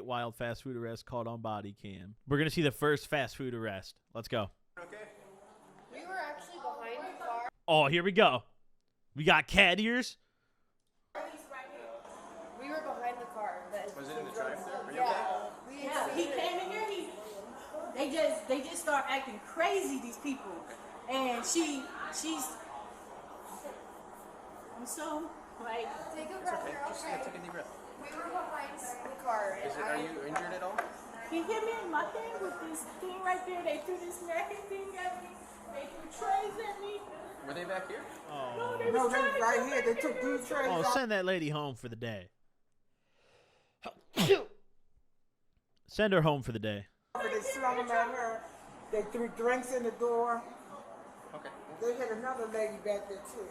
Get Wild fast food arrest caught on body cam. We're going to see the first fast food arrest. Let's go. Okay. We were actually behind the car. Oh, here we go. We got cat ears. We were behind the car. Was it in the drive-thru? Yeah. He came in here. They just start acting crazy. These people, and she's. I'm so like. Take a breath. Okay, just Okay. take a deep breath. We were behind the car. Are you injured at all? He hit me in my head with this thing right there. They threw this nasty thing at me. They threw trays at me. Were they back here? No, they No, was they trying was to right come here. back They took these trays Oh, off. send that lady home for the day. Send her home for the day. They slung them at her. They threw drinks in the door. Okay. They had another lady back there too.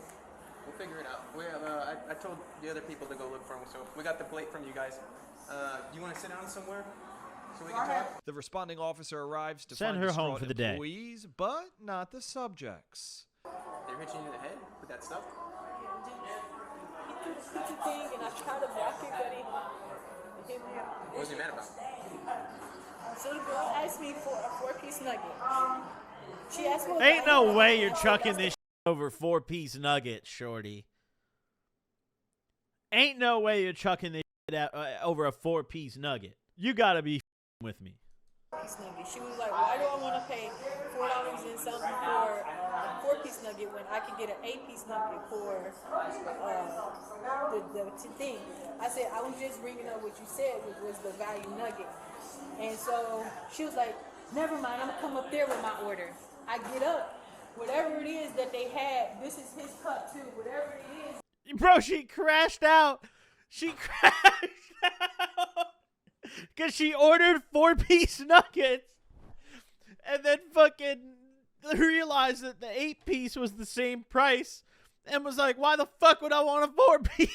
We'll figure it out. I told the other people to go look for them, so we got the plate from you guys. You want to sit down somewhere so we can talk? The responding officer arrives to Send find her home distraught for the day. employees, but not the subjects. They're hitting you in the head with that stuff? He threw the pizza thing, and I tried to block it, but he hit me up. What was he mad about? So the girl asked me for a 4-piece nugget. She asked me. Ain't no way you're chucking this over 4-piece nuggets, shorty. Ain't no way you're chucking this over a 4-piece nugget. You gotta be with me. Nugget. She was like, why do I want to pay $4 and something for a 4-piece nugget when I could get an 8-piece nugget for the thing? I said, I was just bringing up what you said, which was the value nugget. And so she was like, never mind, I'm going to come up there with my order. I get up. Whatever it is that they had, this is his cut too. Whatever it is. Bro, she crashed out. She crashed out. Because she ordered 4-piece nuggets. And then fucking realized that the 8-piece was the same price. And was like, why the fuck would I want a 4-piece?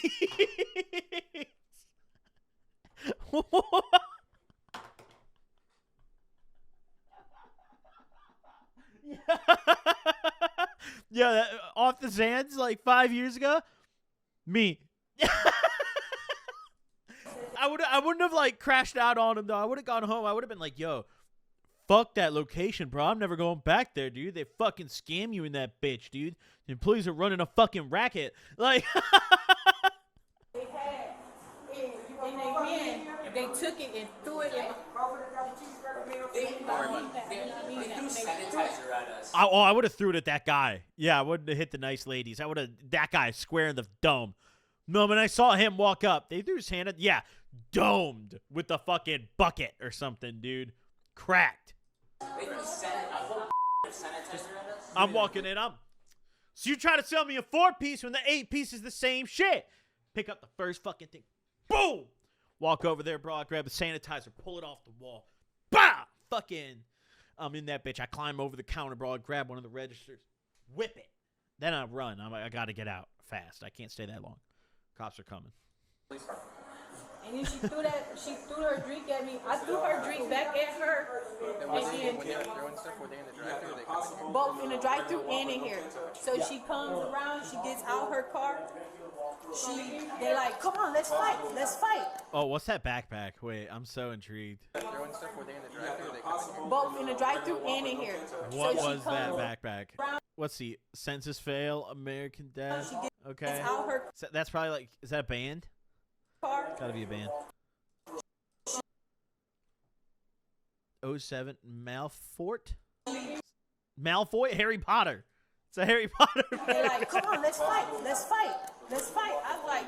Yeah, that, off the Zans like 5 years ago. Me. I wouldn't have like crashed out on him though. I would have gone home. I would have been like, yo, fuck that location, bro. I'm never going back there, dude. They fucking scam you in that bitch, dude. The employees are running a fucking racket. Like They had it in their hand. They took it and threw it in. They threw sanitizer at us. I would have threw it at that guy. Yeah, I wouldn't have hit the nice ladies. I would have that guy square in the dome. No, when I saw him walk up, they threw his hand at, yeah, domed with the fucking bucket or something, dude. Cracked. They threw a whole sanitizer at us. I'm walking in. So you try to sell me a 4-piece when the 8-piece is the same shit. Pick up the first fucking thing. Boom. Walk over there, bro. I grab the sanitizer, pull it off the wall. Bah! Fucking. I'm in that bitch. I climb over the counter, bro. I grab one of the registers. Whip it. Then I run. I got to get out fast. I can't stay that long. Cops are coming. And then she threw her drink at me. I threw her drink back at her. When they were throwing stuff, were they in the drive-thru or they coming here? Both in the drive-thru and in here. So she comes around, she gets out her car. They like, come on, let's fight. Oh, what's that backpack? Wait, I'm so intrigued. Throwing stuff, were they in the drive-thru or they coming here? Both in the drive-thru and in here. What So she was that comes backpack? What's the census fail? American Dad? She gets Okay. out her So that's probably like, is that a band? car. Gotta be a band. 07 Malfort? Malfoy? Harry Potter. It's a Harry Potter They like, come on, let's fight. I'm like,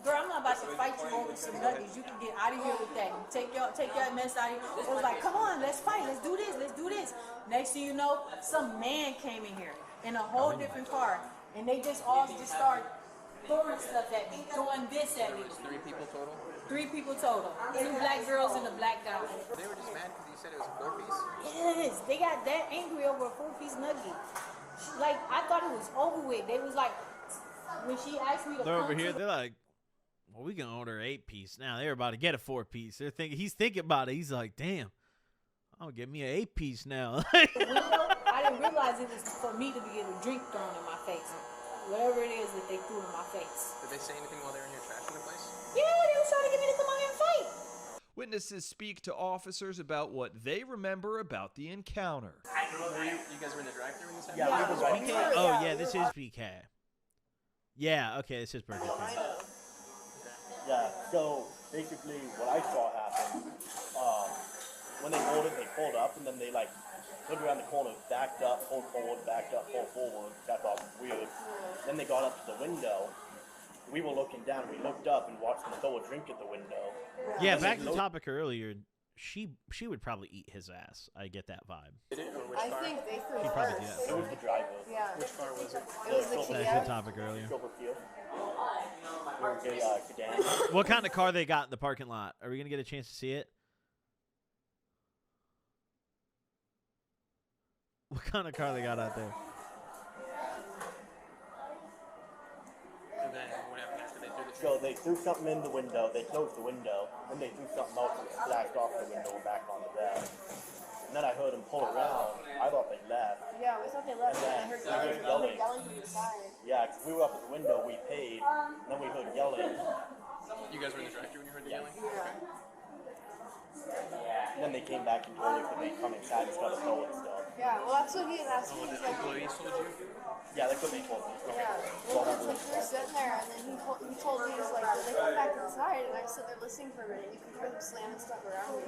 girl, I'm not about to fight you over some nuggets. You can get out of here with that. Take your mess out of here. It was like, come on, let's fight. Let's do this. Next thing you know, some man came in here in a whole different car. And they just all started throwing stuff at me, throwing this at me. 3 people total? 3 people total. 2 black girls and a black guy. They were just mad because you said it was a 4-piece? Yes, they got that angry over a 4-piece nugget. Like, I thought it was over with. They was like, when she asked me to They're come over here. to They're like, well, we can order 8-piece now. They're about to get a 4-piece. He's thinking about it. He's like, damn, I'll get me an 8-piece now. the window, I didn't realize it was for me to be getting a drink thrown in my face. Whatever it is that they threw in my face. Did they say anything while they were in here trashing the place? Yeah, they was trying to get me to come out here and fight. Witnesses speak to officers about what they remember about the encounter. You guys were in the drive-thru when this happened? Yeah, we were right BK? Oh, yeah, this is BK. Yeah, okay, this is Burger King. Yeah, so basically what I saw happen, when they pulled up, and then they like looked around the corner, backed up, pulled forward, backed up, pulled forward. That thought was weird. Then they got up to the window. We were looking down. We looked up and watched them throw a drink at the window. Yeah, back to the topic earlier. She would probably eat his ass. I get that vibe. Did it, or which I car? think they threw She'd probably do first. that. It was the driver. Yeah. Which car was it? It was the Silver- That's a Kia. good topic earlier. Silver Kia. Sedan. What kind of car they got in the parking lot? Are we gonna get a chance to see it? What kind of car they got out there? And then what happened after they threw the So they threw something in the window. They closed the window. Then they threw something else and splashed off the window and back on the bed. And then I heard them pull around. I thought they left. Yeah, we thought they left. And And I then heard we heard yelling yelling. from the side. Yeah, 'cause we were up at the window. We paid. And then we heard yelling. You guys were in the drive-thru when you heard the yelling? And then they came back and told us that they'd come inside and started throwing stuff. Yeah, well, that's what he had asked me. Oh, He's the like, employees told you? Yeah, that's what they told me. yeah. Well, that's like we were sitting there, and then he told me, he's like, when they come back inside, and I sit there listening for a minute, you can hear them slamming stuff around me.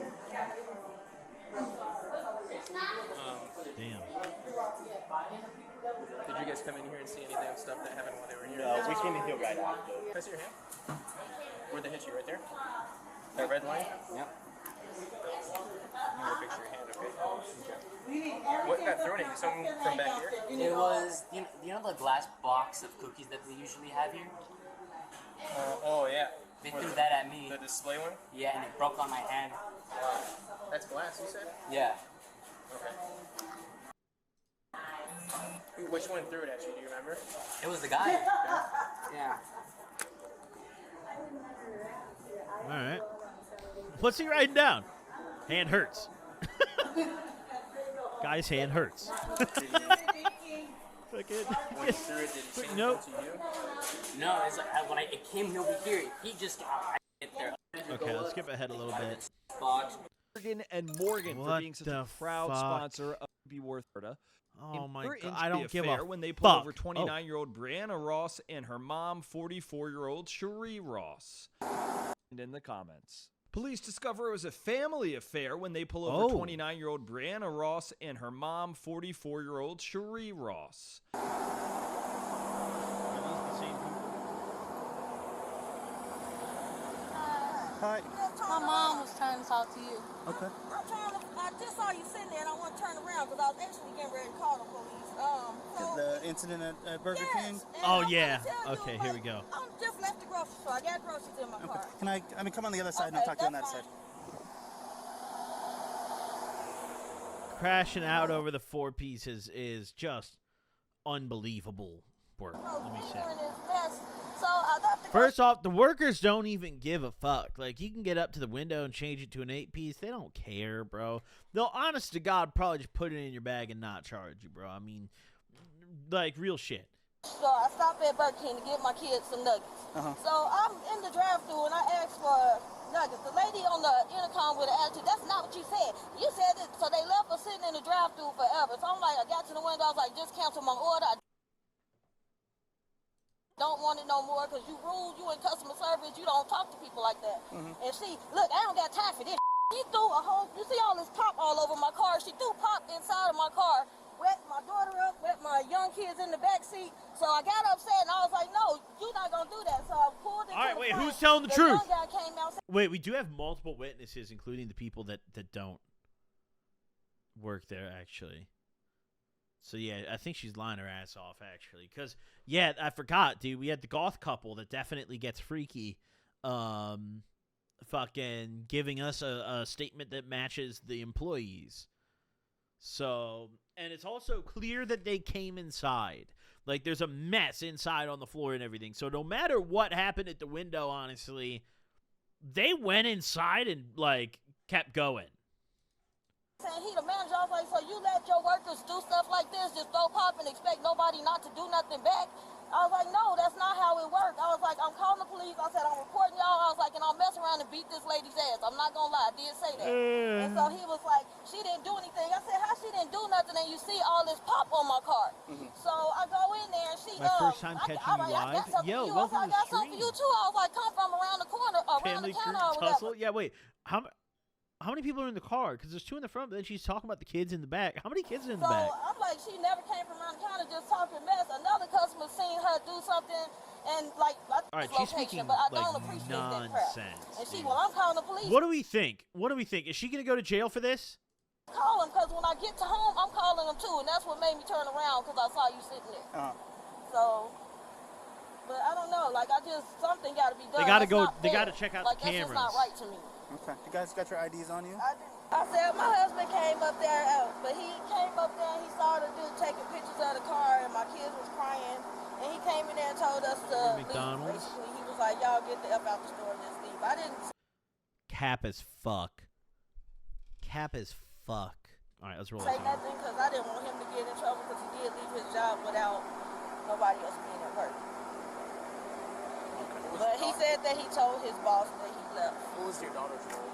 Damn. Did you guys come in here and see any of that stuff that happened while they were here? No, we came in here right after. Can I see your hand? Where'd they hit you, right there? That red line? Yep. I'm gonna picture your hand, okay? What got thrown at you? Something from back here? It was, you know the glass box of cookies that we usually have here? Oh, yeah. They threw that at me. The display one? Yeah, and it broke on my hand. That's glass, you said? Yeah. Okay. Which one threw it at you? Do you remember? It was the guy. Yeah. All right. What's he writing down? Hand hurts. Guy's hand hurts. Fucking. When he threw it, did he say Nope. anything to you? No, it's like when it came over here, he just got right there. Okay, let's skip ahead a little bit. Box. Morgan and Morgan for What being such the a proud fuck? sponsor of Be Worth Florida. Oh my Their god, Inch I Be don't give Affair a when they pull fuck. over 29-year-old Brianna Ross and her mom, 44-year-old Cherie Ross. And in the comments. Police discover it was a family affair when they pull over Oh. 29-year-old Brianna Ross and her mom, 44-year-old Cherie Ross. Hi. My mom was trying to talk to you. Okay. I just saw you sitting there and I want to turn around because I was actually getting ready to call the police. The incident at Burger King. and Oh, I wanted yeah. to tell you, Okay, here we like, go. I just left the grocery store. I got groceries in my Okay. car. Can I come on the other side and I'll Okay, talk to you on that that's side. fine. Crashing out over the four pieces is just unbelievable work. Let me say. Doing his best. So I left the First off, the workers don't even give a fuck. Like, you can get up to the window and change it to an 8-piece. They don't care, bro. They'll, honest to God, probably just put it in your bag and not charge you, bro. I mean, like, real shit. So I stopped at Burger King to give my kids some nuggets. So I'm in the drive-thru and I asked for nuggets. The lady on the intercom with the attitude, that's not what you said. You said it, so they left us sitting in the drive-thru forever. So I'm like, I got to the window, I was like, just cancel my order. I don't want it no more because you rude, you in customer service, you don't talk to people like that. And she, look, I don't got time for this. She threw a whole, you see all this pop all over my car. She threw pop inside of my car, wet my daughter up, wet my young kids in the back seat. So I got upset and I was like, no, you're not going to do that. So I pulled it. All right, to the wait, front. who's telling the truth? Young guy came out. Wait, we do have multiple witnesses, including the people that don't work there, actually. So, yeah, I think she's lying her ass off, actually. Because, yeah, I forgot, dude. We had the goth couple that definitely gets freaky fucking giving us a statement that matches the employees. So, and it's also clear that they came inside. Like, there's a mess inside on the floor and everything. So, no matter what happened at the window, honestly, they went inside and, like, kept going. Saying he the manager, I was like, so you let your workers do stuff like this, just throw pop and expect nobody not to do nothing back? I was like, no, that's not how it worked. I was like, I'm calling the police. I said, I'm reporting y'all. I was like, and I'll mess around and beat this lady's ass. I'm not gonna lie, I did say that. And so he was like, she didn't do anything. I said, how she didn't do nothing and you see all this pop on my car? So I go in there and she, My first time catching you live. Yo, welcome to I the got something for you stream. too. I was like, come from around the corner, around Family the crew counter or tussle. whatever. Yeah, wait. How many people are in the car? Because there's 2 in the front, but then she's talking about the kids in the back. How many kids are in the So back? I'm like, she never came from around the counter just talking mess. Another customer seen her do something and like, I All right, this she's speaking location, but I like don't appreciate that crap. nonsense. And she, dude. well, I'm calling the police. What do we think? What do we think? Is she gonna go to jail for this? Call him, because when I get to home, I'm calling him too, and that's what made me turn around, because I saw you sitting there. So, but I don't know, like, something got to be done. They gotta That's go. not They fair. gotta check out like, the that's cameras. just not right to me. Okay. You guys got your IDs on you? I said, my husband came up there, but he came up there and he saw the dude taking pictures of the car, and my kids was crying, and he came in there and told us to leave, McDonald's? basically. He was like, y'all get the F out the store and just leave. I didn't Cap as fuck. Cap as fuck. All right, let's roll say this. nothing, because I didn't want him to get in trouble, because he did leave his job without nobody else being at work. But he said that he told his boss that he left. What was your daughter's role?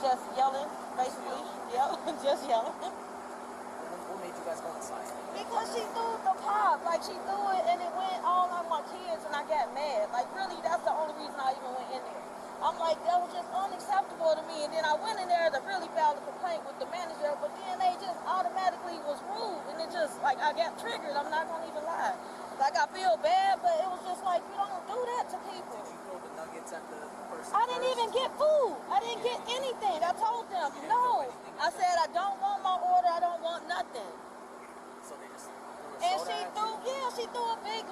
Just yelling, basically. Yep, just yelling. What made you guys go inside? Because she threw the pop. Like, she threw it and it went all on my kids and I got mad. Like, really, that's the only reason I even went in there. I'm like, that was just unacceptable to me. And then I went in there to really file a complaint with the manager, but then they just automatically was rude. And it just, like, I got triggered. I'm not going to even lie. Like, I feel bad, but it was just like, you don't do that to people. Did you throw the nuggets at the person? I didn't even get food. I didn't get anything. I told them, no. I said, I don't want my order. I don't want nothing. So they just And she threw a big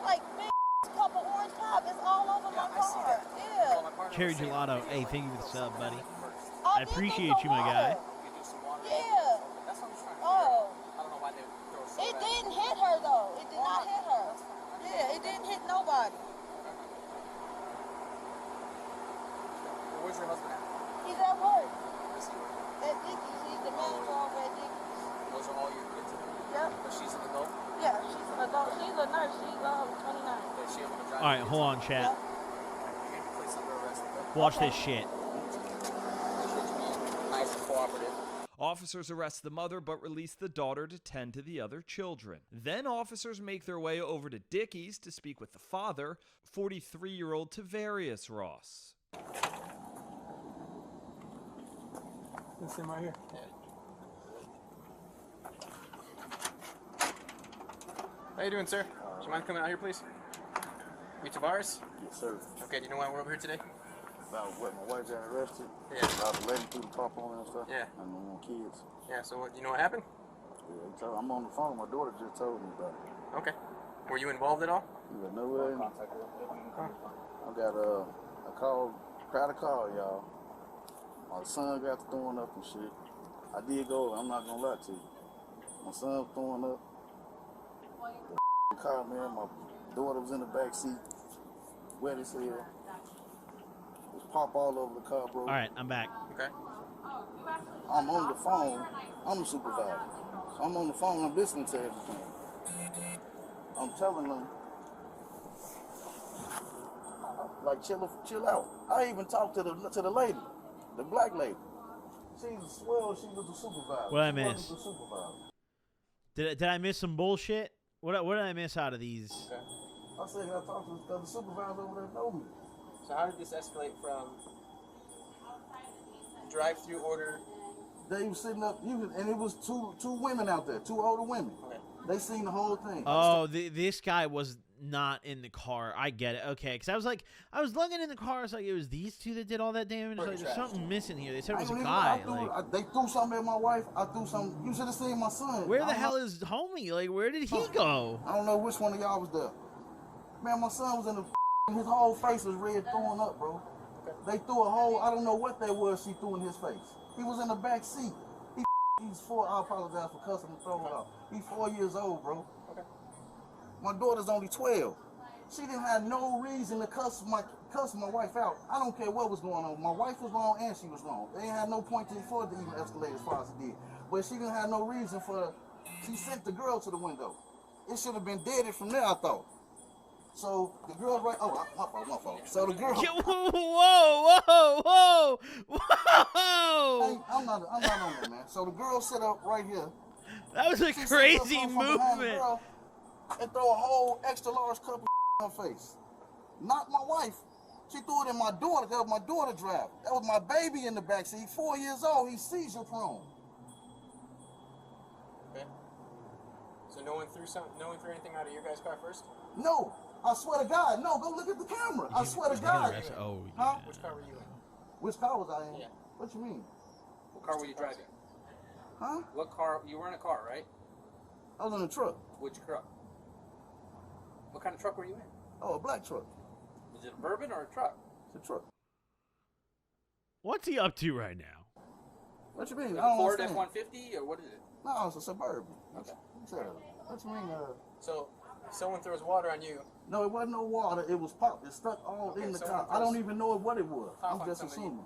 cup of orange pop. It's all over my car. Yeah. Cherry Gelato. Hey, thank you for the sub, buddy. I I did appreciate get you, some my water. guy. Yeah. That's what I'm trying to Oh. I don't know why they would throw soda It at didn't hit her though. It did not hit her. Yeah, it didn't hit nobody. Where's your husband at? He's at work. Where's he work? At Dickies. He's the manager over at Dickies. Those are all your kids? Yep. But she's an adult? Yeah, she's an adult. She's a nurse. She's 29. Is she able to drive? All right, hold on, chat. You're going to be placed under arrest. Watch this shit. Appreciate you being nice and cooperative. Officers arrest the mother but release the daughter to tend to the other children. Then officers make their way over to Dickie's to speak with the father, 43-year-old Tavarius Ross. Let's see him right here. Yeah. How you doing, sir? Do you mind coming out here, please? You Tavares? Yes, sir. Okay, do you know why we're over here today? About what, my wife got arrested? Yeah. About letting people pop on and stuff? Yeah. And my kids. Yeah, so what, you know what happened? Yeah, I'm on the phone. My daughter just told me about it. Okay. Were you involved at all? You got no way. I got I called, tried to call y'all. My son got to throwing up and shit. I did go, I'm not gonna lie to you. My son was throwing up. The car, man, my daughter was in the back seat, wet as hell. There's pop all over the car, bro. All right, I'm back. Okay. I'm on the phone. I'm the supervisor. So I'm on the phone. I'm listening to everything. I'm telling them, like, chill out. I even talked to the lady, the black lady. She's swell. She was the supervisor. What I She wasn't miss? the supervisor. Did I miss some bullshit? What did I miss out of these? Okay. I said I talked to the supervisor over there know me. So how did this escalate from drive-through order? They was sitting up, and it was two women out there, two older women. Okay. They seen the whole thing. Oh, this guy was not in the car. I get it. Okay, because I was looking in the car. It's like it was these two that did all that damage. Like, there's something missing here. They said it was a guy. They threw something at my wife. I threw something. You should have seen my son. Where the hell is homie? Like, where did he go? I don't know which one of y'all was there. Man, my son was in the. His whole face was red, throwing up, bro. They threw a whole. I don't know what that was. She threw in his face. He was in the back seat. He's 4. I apologize for cussing and throwing up. He's 4 years old, bro. Okay. My daughter's only 12. She didn't have no reason to cuss my wife out. I don't care what was going on. My wife was wrong and she was wrong. They didn't have no point for it to even escalate as far as it did. But she didn't have no reason for. She sent the girl to the window. It should have been deaded from there, I thought. So the girl right. Oh, my fault. So the girl. Whoa! Hey, I'm not on that, man. So the girl set up right here. That was a She crazy set up from behind the movement. girl and throw a whole extra large cup of in her face. Not my wife. She threw it in my daughter. That was my daughter drive. That was my baby in the backseat. 4 years old. He's seizure prone. Okay. So no one threw anything out of your guys' car first? No. I swear to God. No, go look at the camera. I swear to God. Oh, yeah. Huh? Which car were you in? Which car was I in? Yeah. What you mean? What car were you driving? Huh? What car? You were in a car, right? I was in a truck. Which truck? What kind of truck were you in? Oh, a black truck. Is it a bourbon or a truck? It's a truck. What's he up to right now? What you mean? Like I don't a Ford understand. F-150 or what is it? No, it's a Suburban. Okay. What you mean? So someone throws water on you. No, it wasn't no water. It was pop. It stuck all in the car. I don't even know what it was. Pop I'm on just somebody. assuming.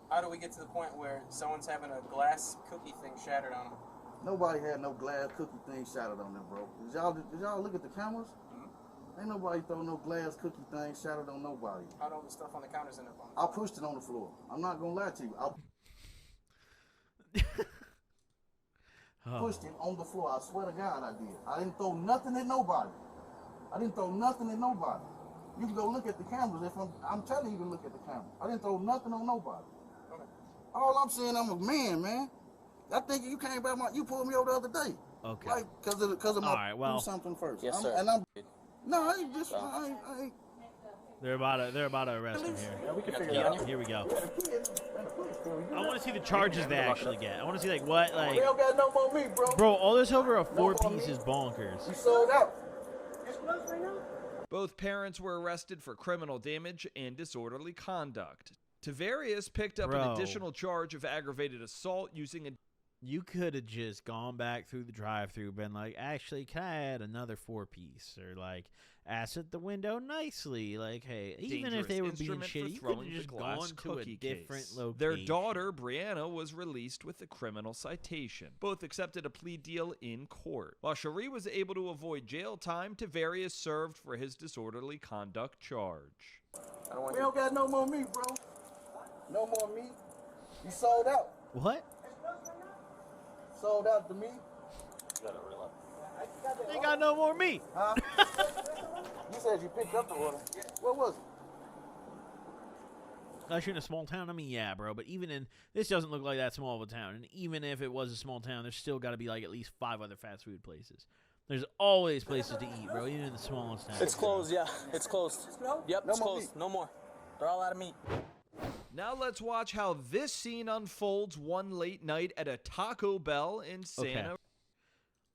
How do we get to the point where someone's having a glass cookie thing shattered on them? Nobody had no glass cookie thing shattered on them, bro. Did y'all look at the cameras? Mm-hmm. Ain't nobody throw no glass cookie thing shattered on nobody. How'd all the stuff on the counters end up on? I pushed it on the floor. I'm not gonna lie to you. I pushed it on the floor. I swear to God I did. I didn't throw nothing at nobody. You can go look at the cameras. If I'm telling you to look at the camera. I didn't throw nothing on nobody. Okay. All I'm saying, I'm a man. I think you came back you pulled me over the other day. Okay. Like, cause of my All right, well. do something first. Yes, sir. No, I ain't just, I ain't. They're about to arrest him here. Yeah, we can figure it out. Here we go. I want to see the charges they actually get. I want to see what They don't got no more meat, bro. Bro, all this over a 4-piece is bonkers. We sold out. Both parents were arrested for criminal damage and disorderly conduct. Tavarius picked up an Bro. additional charge of aggravated assault using a... You could have just gone back through the drive-thru, been like, actually, can I add another 4-piece? Or like, asked at the window nicely, like, hey, even if they were being instrument for shitty, you could throwing have the just glass gone to a cookie different case. location. Their daughter, Brianna, was released with a criminal citation. Both accepted a plea deal in court. While Cherie was able to avoid jail time, Tavarius served for his disorderly conduct charge. We don't got no more meat, bro. No more meat. You sold out. What? Sold out the meat. They got no more meat. Huh? You said you picked up the order. What was it? Unless you're in a small town, I mean, yeah, bro. But even in this doesn't look like that small of a town. And even if it was a small town, there's still got to be like at least 5 other fast food places. There's always places to eat, bro. Even in the smallest town. It's closed, yeah. It's closed. Yep, No it's more closed. meat. No more. They're all out of meat. Now let's watch how this scene unfolds one late night at a Taco Bell in Santa.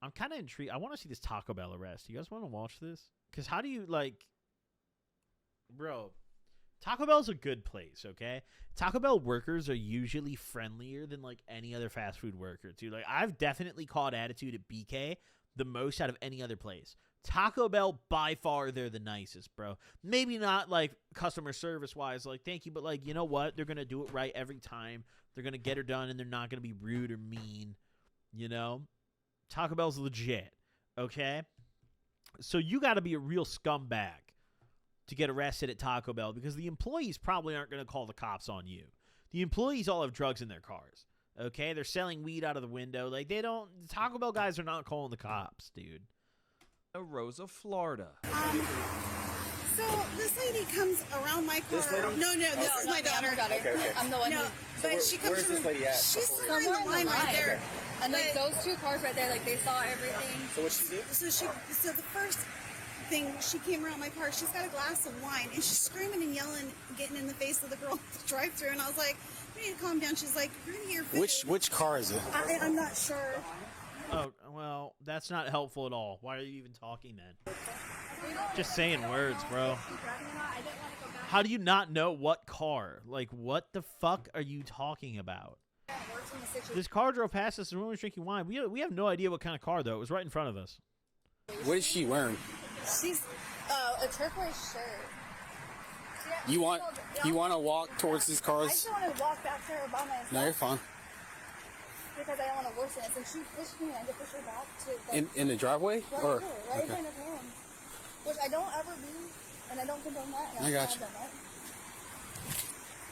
I'm kind of intrigued. I want to see this Taco Bell arrest. You guys want to watch this? Because how do you, like... Bro, Taco Bell's a good place, okay? Taco Bell workers are usually friendlier than, like, any other fast food worker, too. Like, I've definitely caught attitude at BK the most out of any other place. Taco Bell, by far, they're the nicest, bro. Maybe not, like, customer service-wise, like, thank you, but, like, you know what? They're going to do it right every time. They're going to get her done, and they're not going to be rude or mean, you know? Taco Bell's legit, okay? So you got to be a real scumbag to get arrested at Taco Bell because the employees probably aren't going to call the cops on you. The employees all have drugs in their cars, okay? They're selling weed out of the window. Like, they don't... Taco Bell guys are not calling the cops, dude. Rosa, Florida. So this lady comes around my car. This lady? No, this is my daughter. Okay. I'm the one. No, but she comes. Where's this lady at? She's somewhere in the line right there. And like those 2 cars right there, like they saw everything. So what'd she do? So the first thing, she came around my car. She's got a glass of wine and she's screaming and yelling, getting in the face of the girl at the drive-thru. And I was like, "You need to calm down." She's like, "You're gonna get your food." Which car is it? I'm not sure. Oh, well, that's not helpful at all. Why are you even talking then? Just saying words, bro. How do you not know what car? Like, what the fuck are you talking about? This car drove past us and everyone was drinking wine. We have no idea what kind of car, though. It was right in front of us. What is she wearing? She's a turquoise shirt. You want to walk towards these I cars? just want to walk back to her by myself. No, you're fine. Because I don't want to worsen it. So she pushed me and I had to push her back to In the driveway? right Or here, right okay. in her hand. Which I don't ever do, and I don't condone that. I got you.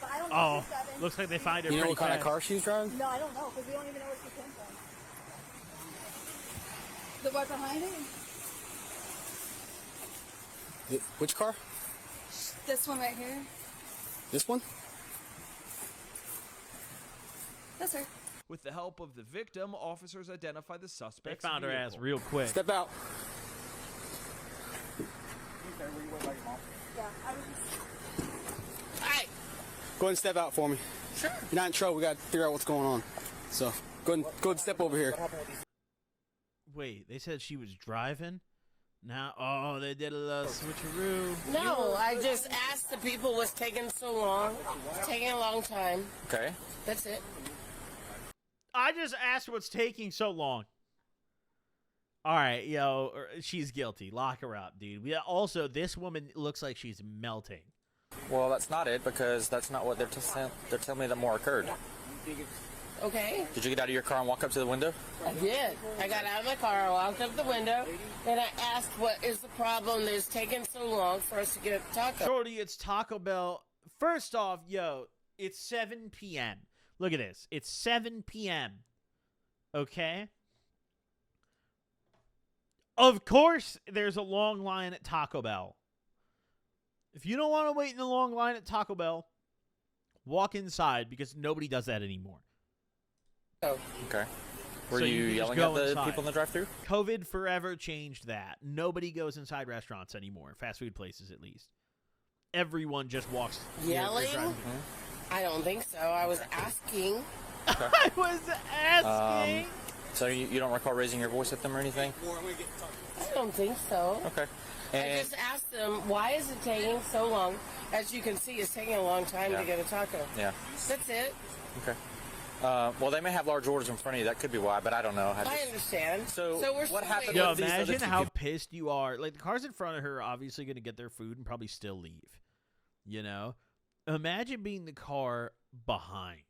But I don't know Oh, if she's driving. looks like they find her You know pretty what kind of fast. car she's driving? No, I don't know, because we don't even know where she came from. The one behind it? Which car? This one right here. This one? That's her. With the help of the victim, officers identify the They suspect's found her ass vehicle. real quick. Step out. Yeah, I was just... Hey! Go ahead and step out for me. Sure. You're not in trouble. We got to figure out what's going on. So, go ahead and step over here. Wait, they said she was driving? Now, oh, they did a little switcheroo. No, I just asked the people what's taking so long. It's taking a long time. Okay. That's it. I just asked what's taking so long. All right, yo, she's guilty. Lock her up, dude. Also, this woman looks like she's melting. Well, that's not it, because that's not what they're telling me that more occurred. Okay. Did you get out of your car and walk up to the window? I did. I got out of my car, I walked up the window, and I asked what is the problem that's taking so long for us to get a taco. Shorty, it's Taco Bell. First off, yo, it's 7 p.m. Look at this. It's 7 p.m. Okay? Of course, there's a long line at Taco Bell. If you don't want to wait in the long line at Taco Bell, walk inside because nobody does that anymore. Oh. Okay. Were So you can just yelling go at the inside. people in the drive-thru? COVID forever changed that. Nobody goes inside restaurants anymore, fast food places at least. Everyone just walks. Yelling? Mm-hmm. I don't think so. I was asking. I was asking. So you don't recall raising your voice at them or anything? I don't think so. Okay. I And just asked them, why is it taking so long? As you can see, it's taking a long time to get a taco. yeah. That's it. Okay. Well, they may have large orders in front of you. That could be why, but I don't know. I understand. So we're what still happened waiting. Yo, with these other imagine two how people? pissed you are. Like, the cars in front of her are obviously going to get their food and probably still leave. You know? Imagine being the car behind.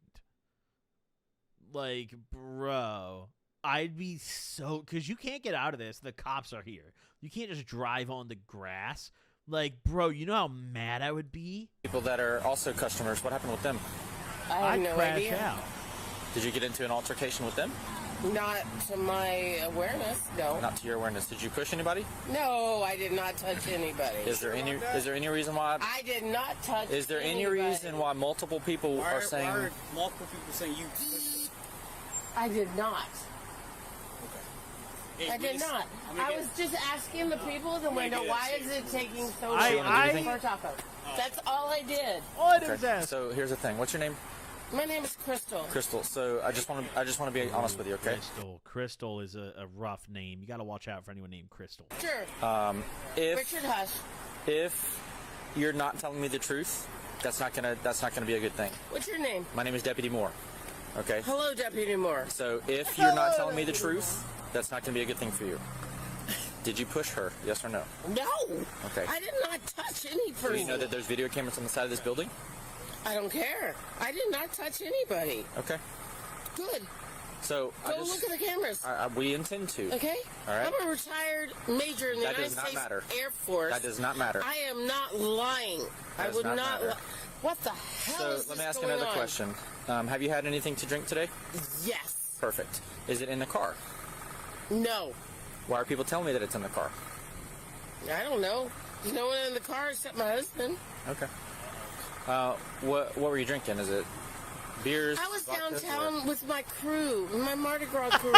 Like, bro, I'd be so... Because you can't get out of this. The cops are here. You can't just drive on the grass. Like, bro, you know how mad I would be? People that are also customers, what happened with them? I have I'd no crash idea. out. Did you get into an altercation with them? Not to my awareness, no. Not to your awareness. Did you push anybody? No, I did not touch anybody. Is there any reason why? I did not touch Is there any anybody. reason why multiple people are saying? Why are multiple people saying you? I did not. I did not. I was just asking the people in the window, why is it taking so long for a taco? That's all I did. Okay. So here's the thing. What's your name? My name is Crystal. Crystal. So I just want to be honest with you, okay? Crystal is a rough name. You got to watch out for anyone named Crystal. Sure. Richard Hush. If you're not telling me the truth, that's not gonna be a good thing. What's your name? My name is Deputy Moore. Okay. Hello, Deputy Moore. So if you're not telling me the truth, that's not gonna be a good thing for you. Did you push her? Yes or no? No. Okay. I did not touch any person. Do you know that there's video cameras on the side of this building? I don't care. I did not touch anybody. Okay. Good. So Go look at the cameras. We intend to. Okay. All right. I'm a retired major in the That United does not States matter. Air Force. That does not matter. I am not lying. That I does would not not. matter. What the hell So is let me this ask going another on? question. Have you had anything to drink today? Yes. Perfect. Is it in the car? No. Why are people telling me that it's in the car? I don't know. There's no one in the car except my husband. Okay. What were you drinking? Is it beers? I was vodkas, downtown with my crew, my Mardi Gras crew.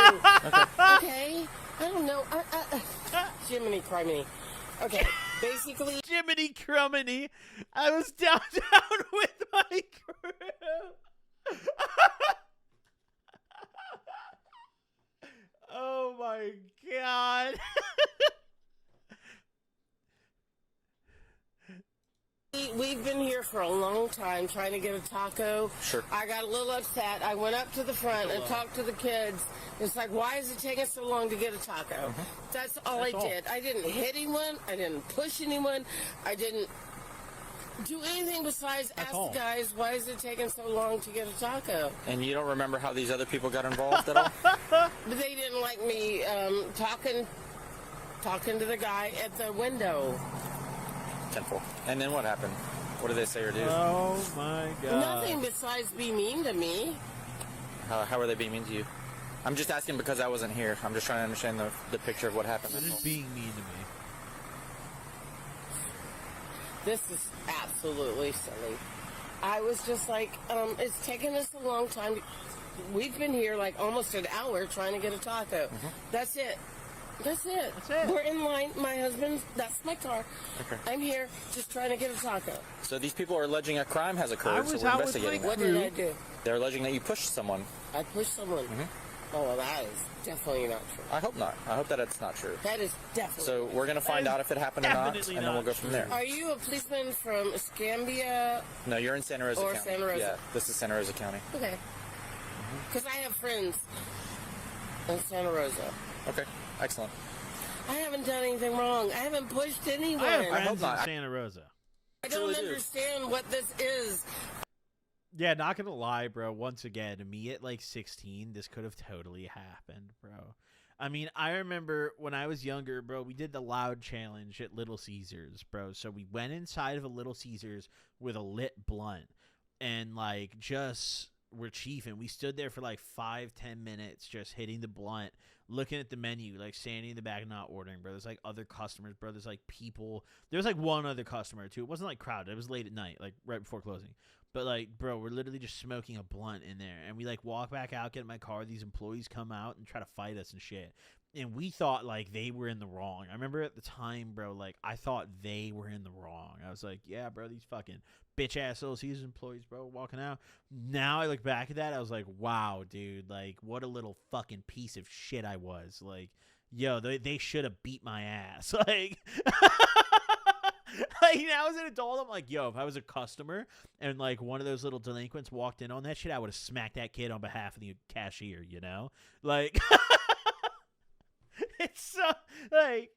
Okay. I don't know. Jiminy criminy. Okay. Basically. Jiminy crumminy. I was downtown with my crew. Oh my god. We've been here for a long time trying to get a taco. Sure. I got a little upset. I went up to the front and talked to the kids. It's like, why is it taking so long to get a taco? That's all I did. I didn't hit anyone. I didn't push anyone. I didn't do anything besides ask all. the guys, why is it taking so long to get a taco? And you don't remember how these other people got involved at all? They didn't like me talking talking to the guy at the window. 10-4. And then what happened? What did they say or do? Oh my god. Nothing besides be mean to me. How are they being mean to you? I'm just asking because I wasn't here. I'm just trying to understand the picture of what happened. They're just being mean to me. This is absolutely silly. I was just like, it's taken us a long time. We've been here like almost an hour trying to get a taco. That's it. That's it. We're in line. My husband, that's my car. Okay. I'm here just trying to get a taco. So these people are alleging a crime has occurred, so we're investigating that. What did I do? They're alleging that you pushed someone. I pushed someone. Oh, well, that is definitely not true. I hope not. I hope that it's not true. That is definitely So we're going to find out if it happened or not, and then we'll go from there. Are you a policeman from Escambia? No, you're in Santa Rosa Or County. Santa Rosa. Yeah, this is Santa Rosa County. Okay. Because I have friends in Santa Rosa. Okay, excellent. I haven't done anything wrong. I haven't pushed anyone. I have friends in Santa Rosa. I don't understand what this is. Yeah, not gonna lie, bro. Once again, me at like 16, this could have totally happened, bro. I mean, I remember when I was younger, bro, we did the loud challenge at Little Caesars, bro. So we went inside of a Little Caesars with a lit blunt and like just we're chiefing. We stood there for like 5-10 minutes just hitting the blunt, looking at the menu, like standing in the back not ordering, bro. There's like other customers, bro. There's like people. There's like one other customer too. It wasn't like crowded. It was late at night, like right before closing. But like, bro, we're literally just smoking a blunt in there, and we like walk back out, get in my car. These employees come out and try to fight us and shit. And we thought like they were in the wrong. I remember at the time, bro, like I thought they were in the wrong. I was like, yeah, bro, these fucking bitch ass Little Caesars employees, bro, walking out. Now I look back at that, I was like, wow, dude, like what a little fucking piece of shit I was. Like, yo, they should have beat my ass. Like. Like, now as an adult, I'm like, yo, if I was a customer and, like, one of those little delinquents walked in on that shit, I would have smacked that kid on behalf of the cashier, you know? Like, it's so, like,